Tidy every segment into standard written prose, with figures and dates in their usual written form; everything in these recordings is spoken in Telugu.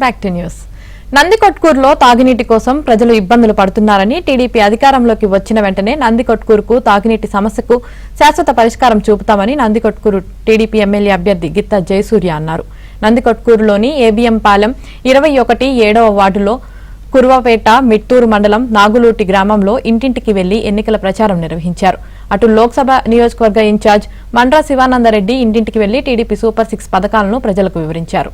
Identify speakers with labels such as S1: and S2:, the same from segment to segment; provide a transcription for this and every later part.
S1: Back to news. నందికొట్కూరులో తాగునీటి కోసం ప్రజలు ఇబ్బందులు పడుతున్నారని టీడీపీ అధికారంలోకి వచ్చిన వెంటనే నందికొట్కూరుకు తాగునీటి సమస్యకు శాశ్వత పరిష్కారం చూపుతామని నందికొట్కూరు టీడీపీ ఎమ్మెల్యే అభ్యర్థి గిత్తా జయసూర్య అన్నారు. నందికొట్కూరులోని ఏబీఎం పాలెం 21 వార్డులో కురువపేట మిట్టూరు మండలం నాగులూటి గ్రామంలో ఇంటింటికి వెళ్లి ఎన్నికల ప్రచారం నిర్వహించారు. అటు లోక్సభ నియోజకవర్గ ఇన్ఛార్జ్ మండ్రా శివానందరెడ్డి ఇంటింటికి వెళ్లి టీడీపీ సూపర్ 6 పథకాలను ప్రజలకు వివరించారు.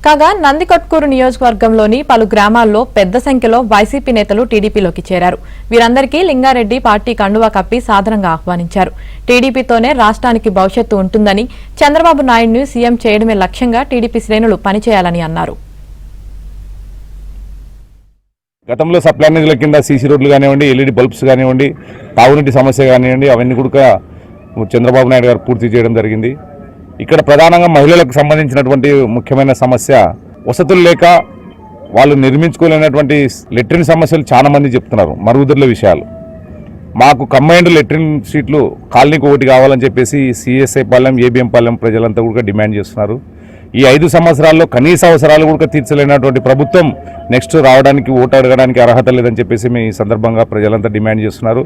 S1: కాగా నందికొట్కూరు నియోజకవర్గంలోని పలు గ్రామాల్లో పెద్ద సంఖ్యలో వైసీపీ నేతలు టీడీపీలోకి చేరారు. వీరందరికీ లింగారెడ్డి పార్టీ కండువా కప్పి సాదరంగా ఆహ్వానించారు. టీడీపీతోనే రాష్ట్రానికి భవిష్యత్తు ఉంటుందని, చంద్రబాబు నాయుడును సీఎం చేయడమే లక్ష్యంగా టీడీపీ శ్రేణులు పనిచేయాలని అన్నారు.
S2: గతంలో సప్లై నిధుల కింద సీసీ రోడ్లు కానివ్వండి, ఎల్ఈడి బల్బ్స్ కానివ్వండి, తాగునీటి సమస్య కానివ్వండి, అవన్నీ కూడా చంద్రబాబు నాయుడు గారు పూర్తి చేయడం జరిగింది. ఇక్కడ ప్రధానంగా మహిళలకు సంబంధించినటువంటి ముఖ్యమైన సమస్య వసతులు లేక వాళ్ళు నిర్మించుకోలేనటువంటి లెట్రిన్ సమస్యలు చాలా మంది చెప్తున్నారు. మరుగుదొడ్ల విషయాలు మాకు కంబైన్డ్ లెట్రిన్ సీట్లు కాలనీకి ఒకటి కావాలని చెప్పేసి సిఎస్ఐ పాలెం, ఏబిఎం పాలెం ప్రజలంతా కూడా డిమాండ్ చేస్తున్నారు. ఈ 5 సంవత్సరాల్లో కనీస అవసరాలు కూడా తీర్చలేనటువంటి ప్రభుత్వం నెక్స్ట్ రావడానికి, ఓటు అడగడానికి అర్హత లేదని చెప్పేసి మేము ఈ సందర్భంగా ప్రజలంతా డిమాండ్ చేస్తున్నారు.